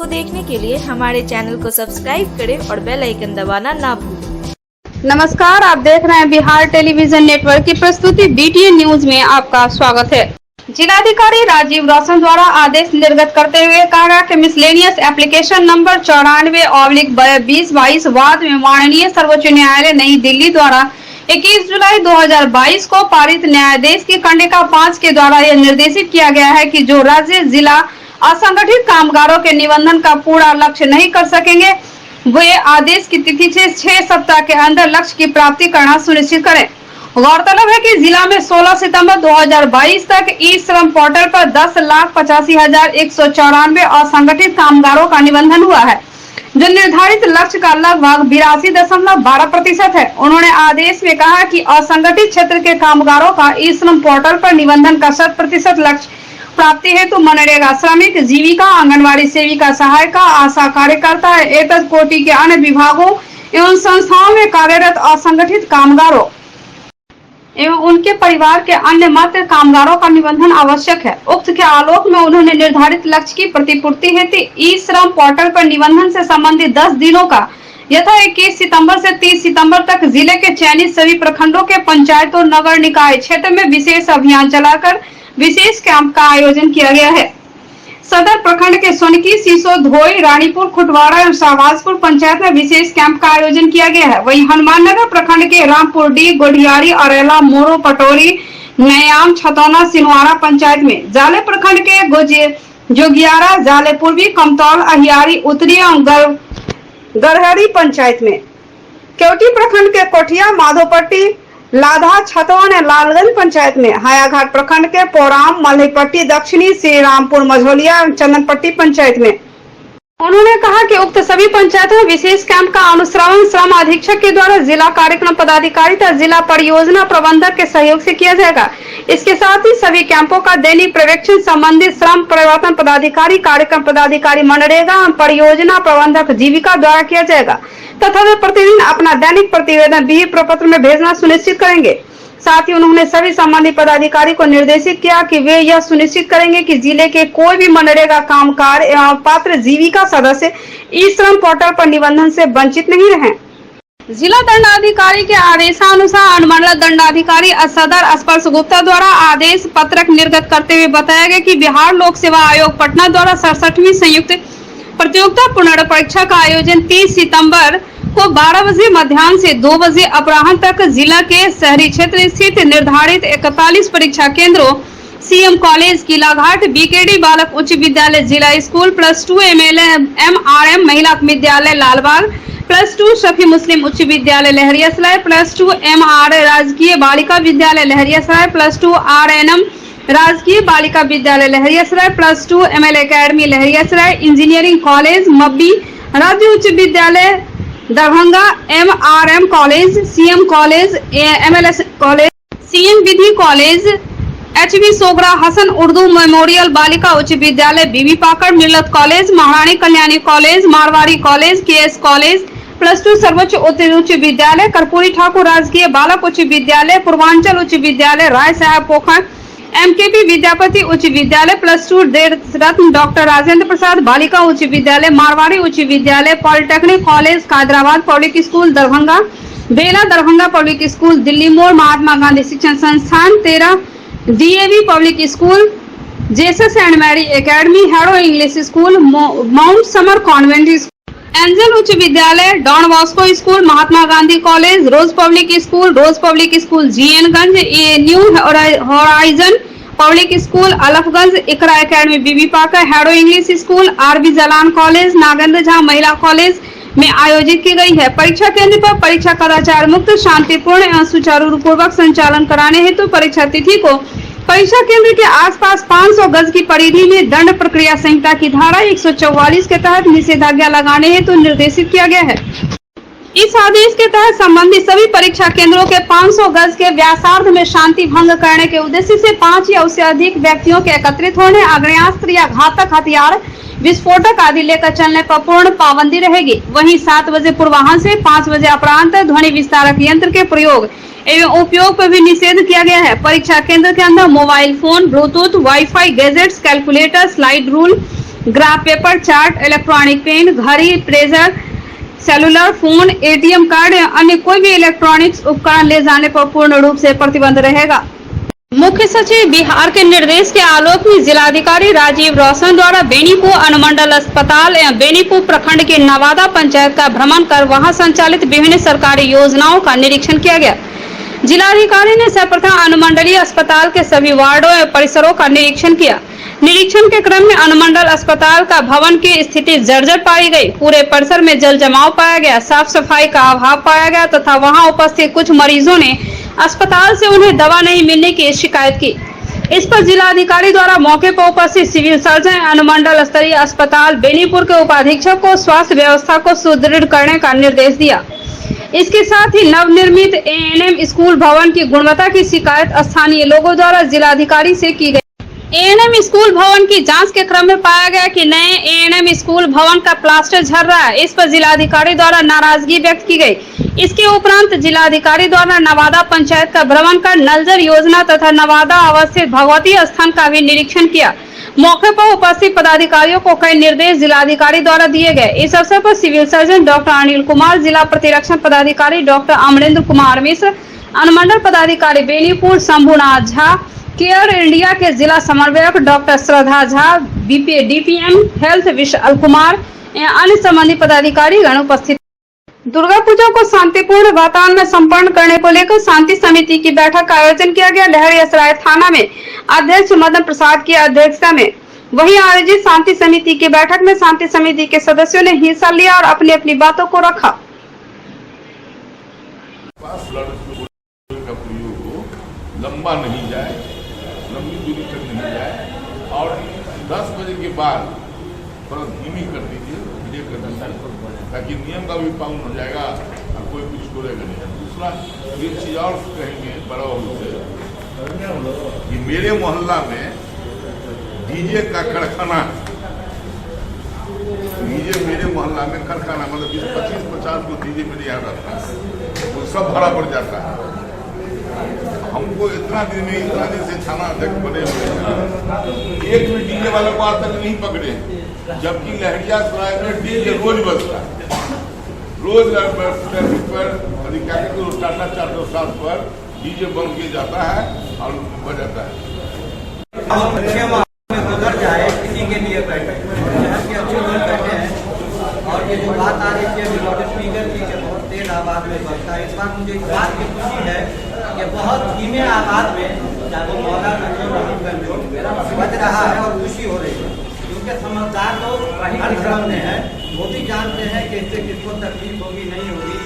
देखने के लिए हमारे चैनल को सब्सक्राइब करें और बेल आइकन दबाना ना भूलें। नमस्कार, आप देख रहे हैं बिहार टेलीविजन नेटवर्क की प्रस्तुति BTN न्यूज में आपका स्वागत है। जिलाधिकारी राजीव रोशन द्वारा आदेश निर्गत करते हुए कहा गया कि मिसलेनियस एप्लीकेशन नंबर 94/2022 वाद में माननीय सर्वोच्च न्यायालय नई दिल्ली द्वारा 21 जुलाई 2022 को पारित न्यायाधीश की खंडिका 5 के द्वारा यह निर्देशित किया गया है कि जो राज्य जिला असंगठित कामगारों के निबंधन का पूरा लक्ष्य नहीं कर सकेंगे, वे आदेश की तिथि से 6 सप्ताह के अंदर लक्ष्य की प्राप्ति करना सुनिश्चित करें। गौरतलब है कि जिला में 16 सितंबर 2022 तक ई श्रम पोर्टल पर 10,85,194 असंगठित कामगारों का निबंधन हुआ है, जो निर्धारित लक्ष्य का लगभग 82.12% है। उन्होंने आदेश में कहा कि असंगठित क्षेत्र के कामगारों का ई श्रम पोर्टल पर निबंधन का 100% लक्ष्य प्राप्ति हेतु मनरेगा श्रमिक, जीविका, आंगनबाड़ी सेविका, सहायिका, आशा कार्यकर्ता, एतद कोटि के अन्य विभागों एवं संस्थाओं में कार्यरत असंगठित कामगारों एवं उनके परिवार के अन्य मात्र कामगारों का निबंधन आवश्यक है। उक्त के आलोक में उन्होंने निर्धारित लक्ष्य की प्रतिपूर्ति हेतु ई श्रम पोर्टल पर निबंधन से संबंधित 10 दिनों का यथा 21 सितंबर से 30 सितंबर तक जिले के चयनित सभी प्रखंडों के पंचायत और नगर निकाय क्षेत्र में विशेष अभियान चलाकर विशेष कैंप का आयोजन किया गया है। सदर प्रखंड के सोनकी, सीसो, धोई, रानीपुर, खुटवाड़ा एवं शाहबाजपुर पंचायत में विशेष कैंप का आयोजन किया गया है। वहीं हनुमाननगर प्रखंड के रामपुरडी, गोढ़ियारी, अरेला, मोरो, पटोरी, नयाम, छतौना, सिनवारा पंचायत में, जाले प्रखंड के जोगियारा, जाले पूर्वी, कमतौल, अहियारी उत्तरी एवं गरहरी पंचायत में, केवटी प्रखंड के कोठिया, माधोपट्टी, लाधा, छतौन, लालगंज पंचायत में, हायाघाट प्रखंड के पोराम, मल्हीपट्टी, दक्षिणी, श्री रामपुर, मझोलिया, चंदनपट्टी पंचायत में। उन्होंने कहा कि उक्त सभी पंचायतों में विशेष कैंप का अनुश्रवण श्रम अधीक्षक के द्वारा जिला कार्यक्रम पदाधिकारी तथा जिला परियोजना प्रबंधक के सहयोग से किया जाएगा। इसके साथ ही सभी कैंपों का दैनिक पर्यवेक्षण संबंधित श्रम परिवर्तन पदाधिकारी, कार्यक्रम पदाधिकारी, मनरेगा परियोजना प्रबंधक, जीविका द्वारा किया जाएगा तथा वे प्रतिदिन अपना दैनिक प्रतिवेदन भी प्रपत्र में भेजना सुनिश्चित करेंगे। साथ ही उन्होंने सभी संबंधित पदाधिकारी को निर्देशित किया कि वे यह सुनिश्चित करेंगे कि जिले के कोई भी मनरेगा कामगार एवं पात्र जीविका सदस्य ई श्रम पोर्टल पर निबंधन से वंचित नहीं रहें। जिला दंडाधिकारी के आदेशानुसार अनुमंडल दंडाधिकारी सदर स्पर्श गुप्ता द्वारा आदेश पत्रक निर्गत करते हुए बताया गया कि बिहार लोक सेवा आयोग पटना द्वारा 67वीं संयुक्त प्रतियोगिता पुनर्परीक्षा का आयोजन 30 सितंबर को 12 बजे मध्याह्न से 2 बजे अपराह्न तक जिला के शहरी क्षेत्र स्थित निर्धारित 41 परीक्षा केंद्रों CM कॉलेज किलाघाट, BKD बालक उच्च विद्यालय जिला स्कूल, +2 MRM महिला विद्यालय लालबाग, +2 शफी मुस्लिम उच्च विद्यालय लहरियासराय, +2 MR राजकीय बालिका विद्यालय लहरियासराय, +2 RNM राजकीय Balika Vidyalaya Laheriasarai, +2 ML academy Laheriasarai, engineering college Mabbi, राज्य उच्च विद्यालय Darbhanga, MRM college, CM college, MLS college, CM विधि कॉलेज, HV सोगरा हसन उर्दू मेमोरियल बालिका उच्च विद्यालय, बीबी पाकड़ मिल्लत कॉलेज, महारानी Kalyani college, Marwari college, KS college, +2 सर्वोच्च उच्च विद्यालय, कर्पूरी ठाकुर राजकीय बालक उच्च विद्यालय, पूर्वांचल उच्च विद्यालय, राय साहब पोखर, MKP विद्यापति उच्च विद्यालय, +2 रत्न डॉक्टर राजेंद्र प्रसाद बालिका उच्च विद्यालय, मारवाड़ी उच्च विद्यालय, polytechnic college, Hyderabad public school Darbhanga, Bela Darbhanga public school, Delhi मोड़ महात्मा गांधी शिक्षण संस्थान, 13 DAV public school, Jesus and Mary academy, Harrow English school, Mount Summer convent school, Angel उच्च विद्यालय, Don Bosco school, Mahatma Gandhi college, Rose public school, GN Ganj, New Horizon public school, Alafganj, Iqra academy Bibi Pakar, Harrow English school, RB Jalan college, Nagendra Jha महिला college में आयोजित की गई है। परीक्षा केंद्र पर परीक्षा कदाचार मुक्त, शांतिपूर्ण एवं सुचारू पूर्वक संचालन कराने हेतु परीक्षा तिथि को परीक्षा केंद्र के आसपास 500 गज की परिधि में दंड प्रक्रिया संहिता की धारा 144 के तहत निषेधाज्ञा लगाने हेतु निर्देशित किया गया है। इस आदेश के तहत संबंधित सभी परीक्षा केंद्रों के 500 गज के व्यासार्ध में शांति भंग करने के उद्देश्य से 5 या उससे अधिक व्यक्तियों के एकत्रित होने, आग्नेयास्त्र या घातक हथियार, विस्फोटक आदि लेकर चलने पर पूर्ण पाबंदी रहेगी। वहीं 7 बजे पूर्वाह्न से 5 बजे अपराह्न तक ध्वनि विस्तारक यंत्र के प्रयोग एवं उपयोग पर भी निषेध किया गया है। परीक्षा केंद्र के अंदर mobile phone, bluetooth, wifi, gadgets, calculator, slide rule, graph paper, chart, electronic pen, घड़ी, pressure, cellular phone, ATM card या अन्य कोई भी इलेक्ट्रॉनिक्स उपकरण ले जाने पर पूर्ण रूप से प्रतिबंध रहेगा। मुख्य सचिव बिहार के निर्देश के आलोक में जिलाधिकारी राजीव रोशन द्वारा बेनीपुर अनुमंडल अस्पताल एवं बेनीपुर प्रखंड के नवादा पंचायत का भ्रमण कर वहां संचालित विभिन्न सरकारी योजनाओं का निरीक्षण किया गया। जिलाधिकारी ने सर्वप्रथम अनुमंडलीय अस्पताल के सभी वार्डों एवं परिसरों का निरीक्षण किया। निरीक्षण के क्रम में अनुमंडल अस्पताल का भवन की स्थिति जर्जर पाई गई। पूरे परिसर में जल जमाव पाया गया, साफ सफाई का अभाव पाया गया तथा वहां उपस्थित कुछ मरीजों ने अस्पताल से उन्हें दवा नहीं मिलने की शिकायत की। इस पर जिलाधिकारी द्वारा मौके पर उपस्थित सिविल सर्जन, अनुमंडल स्तरीय अस्पताल बेनीपुर के उपाधीक्षक को स्वास्थ्य व्यवस्था को सुदृढ़ करने का निर्देश दिया। इसके साथ ही नवनिर्मित एएनएम स्कूल भवन की गुणवत्ता की शिकायत स्थानीय लोगों द्वारा जिलाधिकारी से की गई। एएनएम स्कूल भवन की जांच के क्रम में पाया गया कि नए एएनएम स्कूल भवन का प्लास्टर झड़ रहा है। इस पर जिलाधिकारी द्वारा नाराजगी व्यक्त की गई। इसके उपरांत जिलाधिकारी द्वारा नवादा पंचायत का भ्रमण कर नलजर योजना तथा नवादा अवस्थित भगवती स्थान का भी निरीक्षण किया। मौके पर उपस्थित पदाधिकारियों को कई निर्देश जिलाधिकारी द्वारा दिए गए। इस अवसर पर civil surgeon doctor Anil Kumar, जिला प्रतिरक्षण पदाधिकारी डॉक्टर अमरेंद्र कुमार मिश्र, अनुमंडल पदाधिकारी बेनीपुर शंभुनाथ झा, केयर इंडिया के जिला समन्वयक doctor Shraddha Jha, DPM health Vishal Kumar एवं अन्य संबंधित पदाधिकारी गण उपस्थित। दुर्गा पूजा को शांतिपूर्ण वातावरण में संपन्न करने को लेकर शांति समिति की बैठक का आयोजन किया गया। लहरियासराय थाना में अध्यक्ष मदन प्रसाद की अध्यक्षता में वहीं आयोजित शांति समिति की बैठक में शांति समिति के सदस्यों ने हिस्सा लिया और अपनी अपनी बातों को रखा। लंबा नहीं जाए, लंबी दूरी तक नहीं जाए और 10 बजे के बाद थोड़ा धीमी कर दीजिए ताकि नियम का भी पालन हो जाएगा और कोई कुछ करेगा नहीं। दूसरा ये चीज और कहेंगे बड़ा से कि मेरे मोहल्ला में डीजे का कारखाना, डीजे मेरे मोहल्ला में कारखाना मतलब 25-50 को डीजे मेरे यहाँ रहता है, वो सब भाड़ा पड़ जाता है। हमको इतना दिन से थाना अध्यक्ष बने हुए हैं, एक भी डीजे वाले को आज तक नहीं पकड़े, जबकि लहरियासराय में डीजे रोज बजता है। रोज ट्रैफिक पर अधिकारी को टाटा 407 पर डीजे बंद किया जाता है और बजाता है। उधर जाए किसी के लिए बैठे अच्छे लोग बैठे हैं और ये जो बात आ रही है लाउड स्पीकर की बहुत तेज आवाज में बजता है। इस बार मुझे इस बात की खुशी है कि बहुत धीमे आवाज में चाहे मौला बज रहा है और खुशी हो रही है, क्योंकि समझदार लोग हर क्रम में है, वो भी जानते हैं कि इससे किसको तकलीफ होगी नहीं होगी।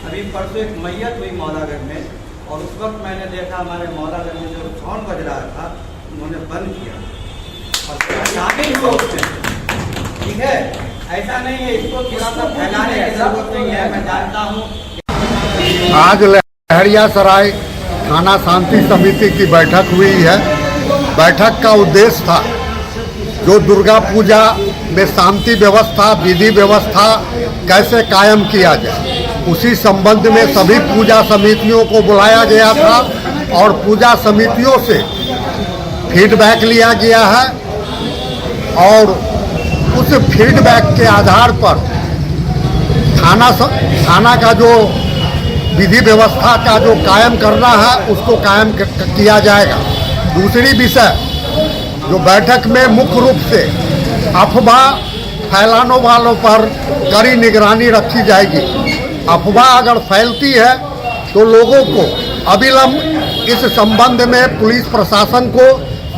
अभी परसों एक मैयत हुई मौलागढ़ में और उस वक्त मैंने देखा हमारे मौलागढ़ में जो साउंड बज रहा था उन्होंने बंद किया और शामिल हुआ उसमें। ठीक है, ऐसा नहीं है, इसको थोड़ा सा फैलाने की जरूरत नहीं है। मैं जानता हूँ आज लहरियासराय थाना शांति समिति की बैठक हुई है। बैठक का उद्देश्य था जो दुर्गा पूजा में शांति व्यवस्था, विधि व्यवस्था कैसे कायम किया जाए, उसी संबंध में सभी पूजा समितियों को बुलाया गया था और पूजा समितियों से फीडबैक लिया गया है और उस फीडबैक के आधार पर थाना का जो विधि व्यवस्था का जो कायम करना है उसको कायम किया जाएगा। दूसरी विषय जो बैठक में मुख्य रूप से अफवाह फैलाने वालों पर कड़ी निगरानी रखी जाएगी। अफवाह अगर फैलती है तो लोगों को अविलंब इस संबंध में पुलिस प्रशासन को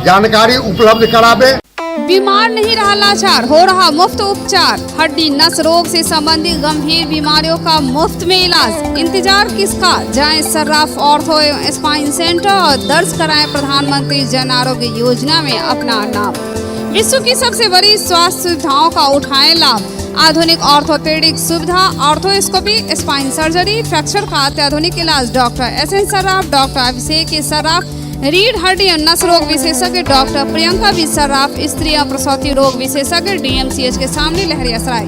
जानकारी उपलब्ध करावे। बीमार नहीं रहा लाचार, हो रहा मुफ्त उपचार। हड्डी नस रोग से संबंधित गंभीर बीमारियों का मुफ्त में इलाज। इंतजार किसका, जाएं सर्राफ ऑर्थो एवं स्पाइन सेंटर और दर्ज कराएं प्रधानमंत्री जन आरोग्य योजना में अपना नाम। विश्व की सबसे बड़ी स्वास्थ्य सुविधाओं का उठाएं लाभ। आधुनिक ऑर्थोपेडिक सुविधा, ऑर्थोस्कोपी, स्पाइन सर्जरी, फ्रैक्चर का अत्याधुनिक इलाज। डॉक्टर SN सर्राफ, डॉक्टर अभिषेक सर्राफ, रीढ़ हड्डी और नस रोग विशेषज्ञ डॉक्टर प्रियंका बी सर्राफ, स्त्री और प्रसूति रोग विशेषज्ञ DMCH के सामने Laheriasarai.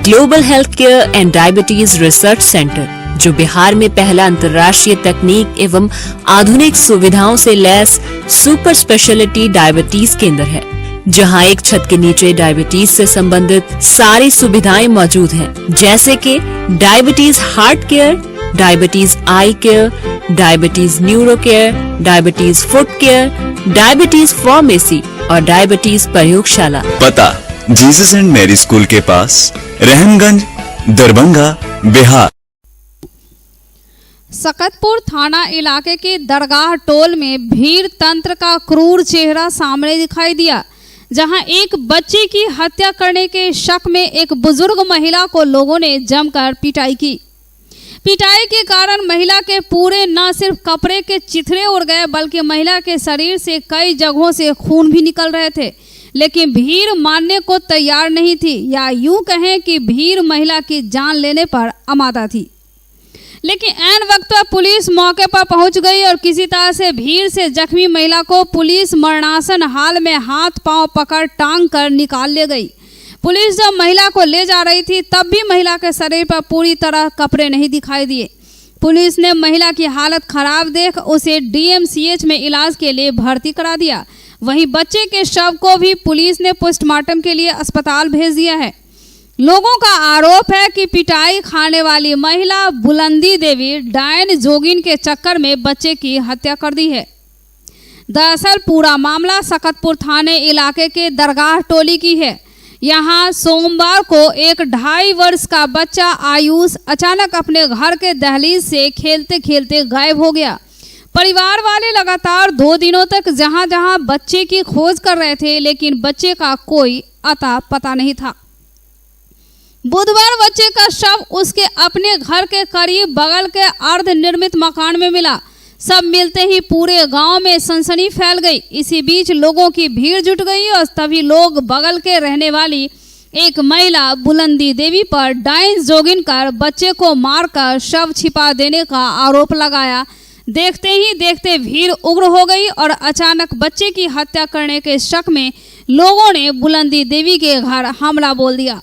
Global health care and diabetes research centre जो बिहार में पहला अंतर्राष्ट्रीय तकनीक एवं आधुनिक सुविधाओं से लैस सुपर स्पेशलिटी डायबिटीज केंद्र है, जहां एक छत के नीचे डायबिटीज से संबंधित सारी सुविधाएं मौजूद हैं, जैसे कि diabetes heart care, diabetes eye care, diabetes neuro care, diabetes foot care, diabetes pharmacy और डायबिटीज प्रयोगशाला। पता जीसस एंड मैरी स्कूल के पास, रहमगंज, दरभंगा, बिहार। सकतपुर थाना इलाके के दरगाह टोल में भीड़ तंत्र का क्रूर चेहरा सामने दिखाई दिया, जहां एक बच्चे की हत्या करने के शक में एक बुजुर्ग महिला को लोगों ने जमकर पिटाई की। पिटाई के कारण महिला के पूरे न सिर्फ कपड़े के चिथड़े उड़ गए, बल्कि महिला के शरीर से कई जगहों से खून भी निकल रहे थे, लेकिन भीड़ मानने को तैयार नहीं थी, या यूं कहें कि भीड़ महिला की जान लेने पर आमादा थी। लेकिन ऐन वक्त पर पुलिस मौके पर पहुंच गई और किसी तरह से भीड़ से जख्मी महिला को पुलिस मरणासन हाल में हाथ पांव पकड़ टांग कर निकाल ले गई। पुलिस जब महिला को ले जा रही थी तब भी महिला के शरीर पर पूरी तरह कपड़े नहीं दिखाई दिए। पुलिस ने महिला की हालत खराब देख उसे डीएमसीएच में इलाज के लिए भर्ती करा दिया। वहीं बच्चे के शव को भी पुलिस ने पोस्टमार्टम के लिए अस्पताल भेज दिया है। लोगों का आरोप है कि पिटाई खाने वाली महिला बुलंदी देवी डायन जोगिन के चक्कर में बच्चे की हत्या कर दी है। दरअसल पूरा मामला सकतपुर थाने इलाके के दरगाह टोली की है। यहाँ सोमवार को एक 2.5 वर्ष का बच्चा आयुष अचानक अपने घर के दहलीज से खेलते खेलते गायब हो गया। परिवार वाले लगातार 2 दिनों तक जहां जहां बच्चे की खोज कर रहे थे, लेकिन बच्चे का कोई अता पता नहीं था। बुधवार बच्चे का शव उसके अपने घर के करीब बगल के अर्ध निर्मित मकान में मिला। सब मिलते ही पूरे गांव में सनसनी फैल गई। इसी बीच लोगों की भीड़ जुट गई और तभी लोग बगल के रहने वाली एक महिला बुलंदी देवी पर डायन जोगिन कर बच्चे को मारकर शव छिपा देने का आरोप लगाया। देखते ही देखते भीड़ उग्र हो गई और अचानक बच्चे की हत्या करने के शक में लोगों ने बुलंदी देवी के घर हमला बोल दिया।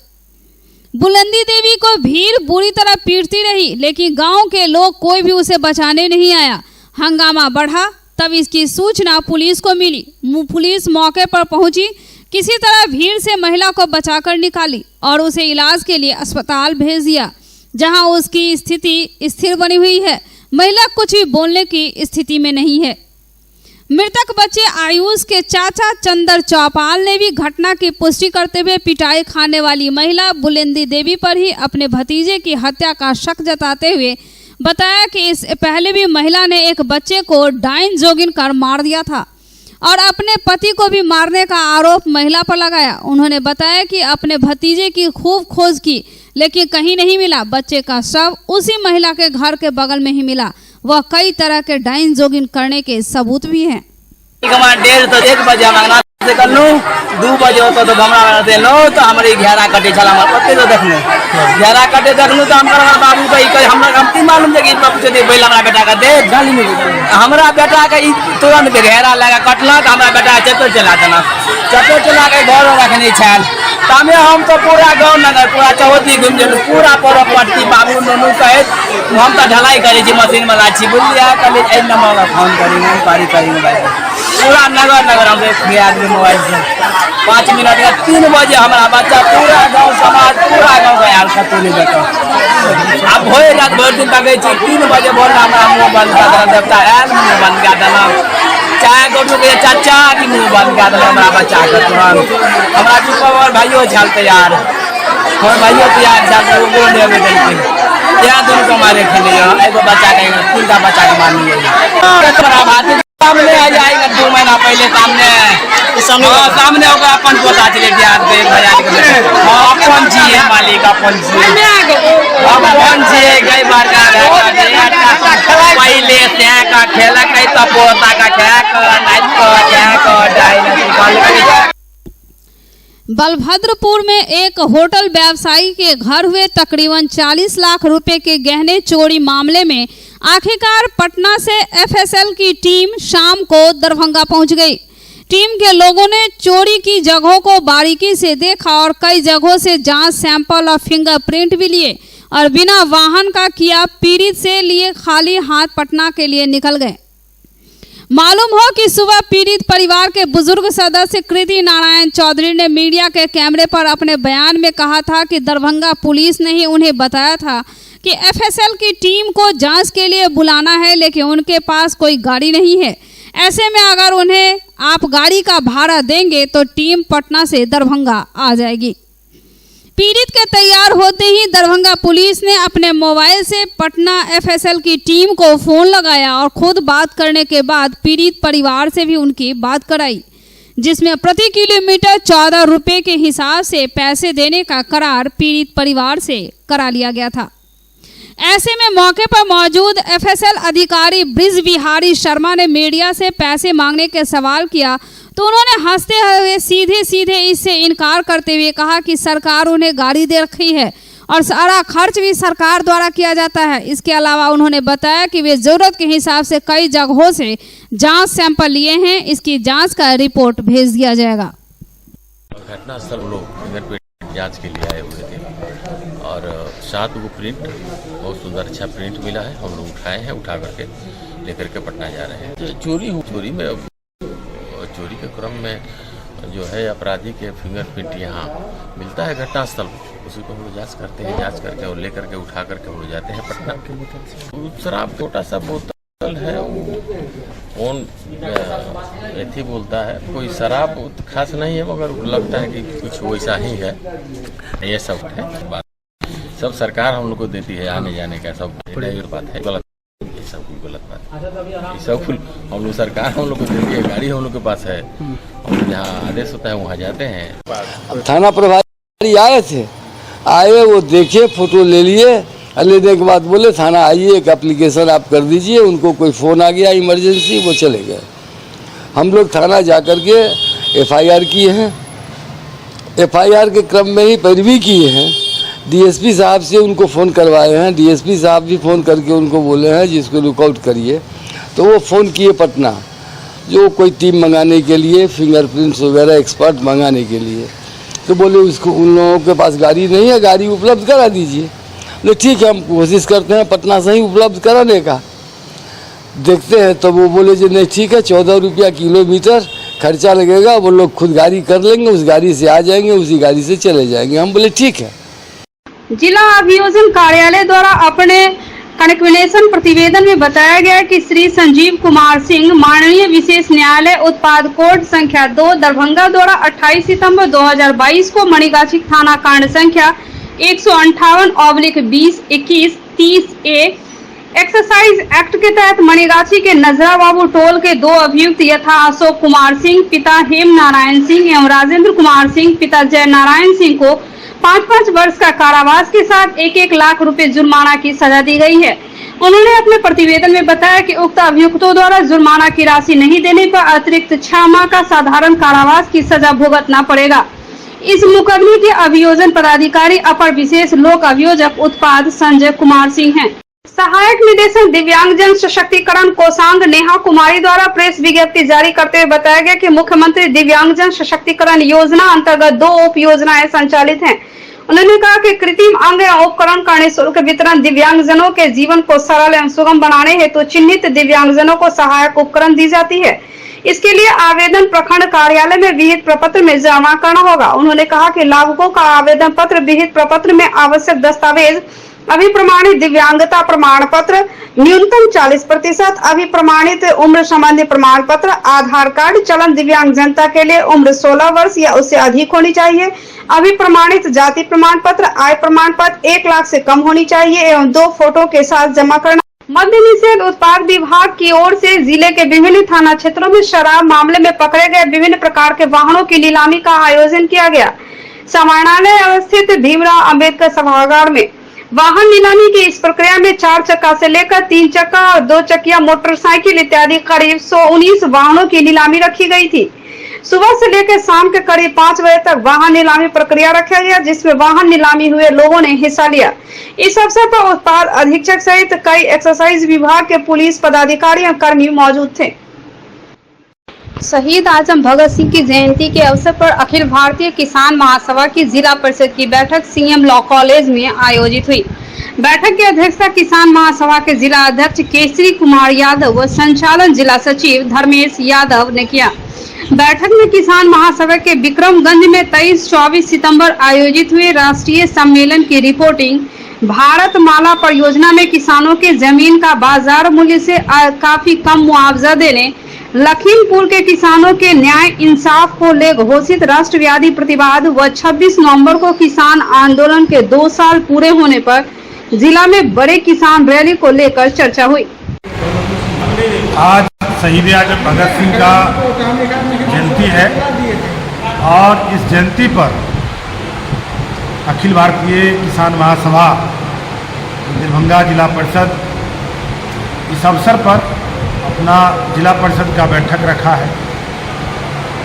बुलंदी देवी को भीड़ बुरी तरह पीटती रही, लेकिन गांव के लोग कोई भी उसे बचाने नहीं आया। हंगामा बढ़ा, तब इसकी सूचना पुलिस को मिली। पुलिस मौके पर पहुंची, किसी तरह भीड़ से महिला को बचाकर निकाली और उसे इलाज के लिए अस्पताल भेज दिया, जहां उसकी स्थिति स्थिर बनी हुई है। महिला कुछ भी बोलने की स्थिति में नहीं है। मृतक बच्चे आयुष के चाचा चंदर चौपाल ने भी घटना की पुष्टि करते हुए पिटाई खाने वाली महिला बुलंदी देवी पर ही अपने भतीजे की हत्या का शक जताते हुए बताया कि इससे पहले भी महिला ने एक बच्चे को डायन जोगिन कर मार दिया था और अपने पति को भी मारने का आरोप महिला पर लगाया। उन्होंने बताया कि अपने भतीजे की खूब खोज की, लेकिन कहीं नहीं मिला। बच्चे का शव उसी महिला के घर के बगल में ही मिला। वह कई तरह के डायन जोगिन करने के सबूत भी हैं। 1:30 तो 1 बजे मांगना से कर लूं, 2 बजे होता तो घमरा दे लो तो हमारी घेरा कटे चला हमारे पत्ते तो देखने घेरा कटे देख लूं तो हमारा बाबू भाई कहे हमरा हम तीन मालूम है कि बाबू से दे पहले हमारा बेटा का दे गाली में हमारा बेटा का तुरंत घेरा लगा कटला तो हमारा बेटा चप्पल चला देना, चप्पल चला के घर रखने छल तमें हम तो पूरा गाँव नगर पूरा चौहदी घूम गए पूरा प्रॉपर्टी बाबू नोनू कहे हम तो ढलाई करे मशीन में लाची बोलिए कभी नंबर फोन करेंगे पारी करेंगे पूरा नगर हम आदमी मोबाइल से 5 मिनट या 3 बजे हमारा बच्चा पूरा गांव समाज पूरा गांव गया खतौली बेटा अब हो रात भर दिन तक 3 बजे बोल रहा हमारा मुँह बंद कर देना देवता है मुँह बंद कर देना चाहे गोटू के चाचा की मुँह बंद कर देना हमारा बच्चा का तुरंत हमारा चुपा और भाइयों छल तैयार और भाइयों तैयार छल वो देवे देते यहाँ दोनों को मारे खेले एक बच्चा का 3 बच्चा का मारनी सामने आ जाएगा 2 महीना पहले सामने होगा अपन पोता चले याद दे अपन जी है मालिक अपन जी गई बार का पहले से का खेला कई तो पोता का क्या बलभद्रपुर में एक होटल व्यवसायी के घर हुए तकरीबन 40 लाख रुपए के गहने चोरी मामले में आखिरकार पटना से एफएसएल की टीम शाम को दरभंगा पहुंच गई। टीम के लोगों ने चोरी की जगहों को बारीकी से देखा और कई जगहों से जांच सैंपल और फिंगरप्रिंट भी लिए। और बिना वाहन का किया पीड़ित से लिए खाली हाथ पटना के लिए निकल गए। मालूम हो कि सुबह पीड़ित परिवार के बुजुर्ग सदस्य कृति नारायण चौधरी ने मीडिया के कैमरे पर अपने बयान में कहा था कि दरभंगा पुलिस ने ही उन्हें बताया था कि एफएसएल की टीम को जांच के लिए बुलाना है, लेकिन उनके पास कोई गाड़ी नहीं है। ऐसे में अगर उन्हें आप गाड़ी का भाड़ा देंगे तो टीम पटना से दरभंगा आ जाएगी। पीड़ित के तैयार होते ही दरभंगा पुलिस ने अपने मोबाइल से पटना एफएसएल की टीम को फोन लगाया और खुद बात करने के बाद पीड़ित परिवार से भी उनकी बात कराई, जिसमें प्रति किलोमीटर 14 रुपये के हिसाब से पैसे देने का करार पीड़ित परिवार से करा लिया गया था। ऐसे में मौके पर मौजूद एफएसएल अधिकारी ब्रिज बिहारी शर्मा ने मीडिया से पैसे मांगने के सवाल किया तो उन्होंने हंसते हुए सीधे इससे इनकार करते हुए कहा कि सरकार उन्हें गाड़ी दे रखी है और सारा खर्च भी सरकार द्वारा किया जाता है। इसके अलावा उन्होंने बताया कि वे जरूरत के हिसाब से कई जगहों से जांच सैंपल लिए हैं, इसकी जांच का रिपोर्ट भेज दिया जाएगा। घटनास्थल लोग फिंगरप्रिंट जांच के लिए आए हुए थे और 7 गो प्रिंट, बहुत सुंदर अच्छा प्रिंट मिला है। हम लोग उठाए हैं, उठा करके लेकर के पटना जा रहे हैं। चोरी के क्रम में जो है अपराधी के फिंगरप्रिंट यहाँ मिलता है घटनास्थल, उसी को हम लोग जाँच करते हैं। जाँच करके और लेकर के उठा करके हम लोग जाते हैं पटना। शराब छोटा सा बोतल है, कौन ऐसी बोलता है, कोई शराब खास नहीं है, मगर लगता है कि कुछ वैसा ही है। ये सब है बात, सब सरकार हम लोग को देती है आने जाने का, सब बात है गलत, ये सब गलत बात है। ये सब हम लोग सरकार हम लोग को देती है, गाड़ी हम लोग के पास है, हम लोग जहाँ आदेश होता है वहाँ जाते हैं। अब थाना प्रभारी आए थे, आए वो देखे, फोटो ले लिए, लेने के बाद बोले थाना आइए, एक एप्लीकेशन आप कर दीजिए। उनको कोई फ़ोन आ गया इमरजेंसी, वो चले गए। हम लोग थाना जा कर के एफआईआर किए हैं। एफआईआर के क्रम में ही पैरवी किए हैं। डीएसपी साहब से उनको फ़ोन करवाए हैं, डीएसपी साहब भी फ़ोन करके उनको बोले हैं जिसको लुकआउट करिए, तो वो फ़ोन किए पटना, जो कोई टीम मंगाने के लिए, फिंगरप्रिंट्स वगैरह एक्सपर्ट मंगाने के लिए। तो बोले उसको, उन लोगों के पास गाड़ी नहीं है, गाड़ी उपलब्ध करा दीजिए। बोले ठीक है, हम कोशिश करते हैं पटना से ही उपलब्ध कराने का, देखते हैं। तो वो बोले जी नहीं ठीक है, 14 रुपया किलोमीटर खर्चा लगेगा, वो लोग खुद गाड़ी कर लेंगे, उस गाड़ी से आ जाएंगे, उसी गाड़ी से चले जाएंगे। हम बोले ठीक है। जिला अभियोजन कार्यालय द्वारा अपने कन्वेंशन प्रतिवेदन में बताया गया कि श्री संजीव कुमार सिंह माननीय विशेष न्यायालय उत्पाद कोड संख्या 2 दरभंगा द्वारा 28 सितंबर 2022 को मणिगाछी थाना कांड संख्या 158/2021-30A एक्सरसाइज एक्ट के तहत मणिगाछी के नजरा बाबू टोल के 2 अभियुक्त यथा अशोक कुमार सिंह पिता हेम नारायण सिंह एवं राजेंद्र कुमार सिंह पिता जय नारायण सिंह को 5-5 वर्ष का कारावास के साथ 1-1 लाख रुपए जुर्माना की सजा दी गई है। उन्होंने अपने प्रतिवेदन में बताया कि उक्त अभियुक्तों द्वारा जुर्माना की राशि नहीं देने पर अतिरिक्त 6 माह का साधारण कारावास की सजा भुगतना पड़ेगा। इस मुकदमे के अभियोजन पदाधिकारी अपर विशेष लोक अभियोजक उत्पाद संजय कुमार सिंह हैं। सहायक निदेशक दिव्यांगजन सशक्तिकरण कोषांग नेहा कुमारी द्वारा प्रेस विज्ञप्ति जारी करते हुए बताया गया कि मुख्यमंत्री दिव्यांगजन सशक्तिकरण योजना अंतर्गत 2 उप योजनाएं संचालित हैं। उन्होंने कहा कि कृत्रिम अंग एवं उपकरण का निःशुल्क वितरण दिव्यांगजनों के जीवन को सरल एवं सुगम बनाने हेतु चिन्हित दिव्यांगजनों को सहायक उपकरण दी जाती है। इसके लिए आवेदन प्रखंड कार्यालय में विहित प्रपत्र में जमा करना होगा। उन्होंने कहा कि लाभुकों का आवेदन पत्र विहित प्रपत्र में आवश्यक दस्तावेज अभिप्रमाणित दिव्यांगता प्रमाण पत्र न्यूनतम 40%, अभिप्रमाणित उम्र संबंधी प्रमाण पत्र, आधार कार्ड, चलन दिव्यांग जनता के लिए उम्र 16 वर्ष या उससे अधिक होनी चाहिए, अभिप्रमाणित जाति प्रमाण पत्र, आय प्रमाण पत्र 1 लाख से कम होनी चाहिए एवं 2 फोटो के साथ जमा करना। मद्य निषेध उत्पाद विभाग की ओर से जिले के विभिन्न थाना क्षेत्रों में शराब मामले में पकड़े गए विभिन्न प्रकार के वाहनों की नीलामी का आयोजन किया गया। समाहरणालय अवस्थित भीमराव अंबेडकर सभागार में वाहन नीलामी की इस प्रक्रिया में 4 चक्का से लेकर 3 चक्का और 2 चक्किया मोटरसाइकिल इत्यादि करीब 119 वाहनों की नीलामी रखी गई थी। सुबह से लेकर शाम के करीब 5 बजे तक वाहन नीलामी प्रक्रिया रखा गया, जिसमें वाहन नीलामी हुए लोगों ने हिस्सा लिया। इस अवसर पर उत्पाद अधीक्षक सहित कई एक्साइज विभाग के पुलिस पदाधिकारी और कर्मी मौजूद थे। शहीद आजम भगत सिंह की जयंती के अवसर पर अखिल भारतीय किसान महासभा की जिला परिषद की बैठक सीएम लॉ कॉलेज में आयोजित हुई। बैठक की अध्यक्षता किसान महासभा के जिला अध्यक्ष केसरी कुमार यादव व संचालन जिला सचिव धर्मेश यादव ने किया। बैठक में किसान महासभा के विक्रमगंज में 23-24 सितंबर आयोजित हुए राष्ट्रीय सम्मेलन की रिपोर्टिंग, भारत माला परियोजना में किसानों के जमीन का बाजार मूल्य से काफी कम मुआवजा देने, लखीमपुर के किसानों के न्याय इंसाफ को ले घोषित राष्ट्रव्यापी प्रतिवाद व 26 नवंबर को किसान आंदोलन के 2 साल पूरे होने पर जिला में बड़े किसान रैली को लेकर चर्चा हुई। आज शहीद आजम भगत सिंह का जयंती है और इस जयंती पर अखिल भारतीय किसान महासभा दरभंगा जिला परिषद इस अवसर पर अपना जिला परिषद का बैठक रखा है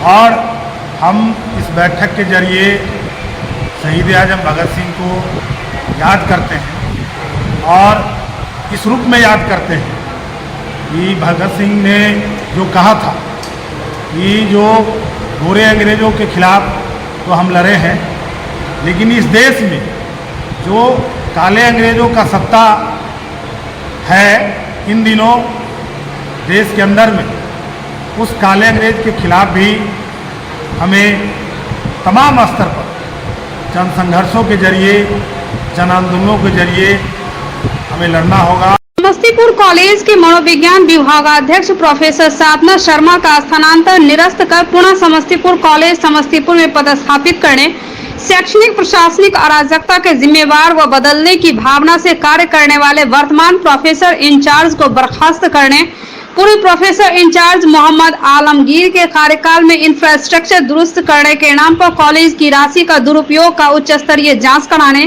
और हम इस बैठक के जरिए शहीद आजम भगत सिंह को याद करते हैं और इस रूप में याद करते हैं कि भगत सिंह ने जो कहा था कि जो गोरे अंग्रेजों के खिलाफ तो हम लड़े हैं, लेकिन इस देश में जो काले अंग्रेजों का सत्ता है इन दिनों देश के अंदर में, उस काले अंग्रेज के खिलाफ भी हमें तमाम स्तर पर जन संघर्षों के जरिए, जन आंदोलनों के जरिए हमें लड़ना होगा। समस्तीपुर कॉलेज के मनोविज्ञान विभागाध्यक्ष प्रोफेसर साधना शर्मा का स्थानांतरण निरस्त कर पुनः समस्तीपुर कॉलेज समस्तीपुर में पदस्थापित करने, शैक्षणिक प्रशासनिक अराजकता के जिम्मेवार व बदलने की भावना से कार्य करने वाले वर्तमान प्रोफेसर इंचार्ज को बर्खास्त करने, पूर्व प्रोफेसर इंचार्ज मोहम्मद आलमगीर के कार्यकाल में इंफ्रास्ट्रक्चर दुरुस्त करने के नाम पर कॉलेज की राशि का दुरुपयोग का उच्च स्तरीय जांच कराने,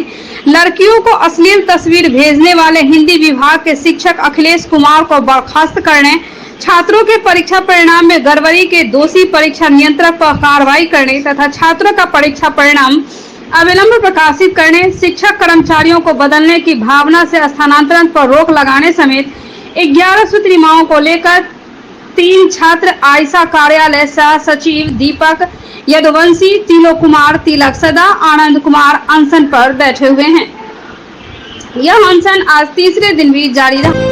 लड़कियों को अश्लील तस्वीर भेजने वाले हिंदी विभाग के शिक्षक अखिलेश कुमार को बर्खास्त करने, छात्रों के परीक्षा परिणाम में गड़बड़ी के दोषी परीक्षा नियंत्रक पर कार्रवाई करने तथा छात्रों का परीक्षा परिणाम अविलंब प्रकाशित करने, शिक्षक कर्मचारियों को बदलने की भावना से स्थानांतरण पर रोक लगाने समेत 11 सूत्री मांगों को लेकर 3 छात्र आयशा कार्यालय सह सचिव दीपक यदुवंशी, तिलोक कुमार, तिलक सदा, आनंद कुमार अनशन पर बैठे हुए हैं। यह अनशन आज तीसरे दिन भी जारी रहा।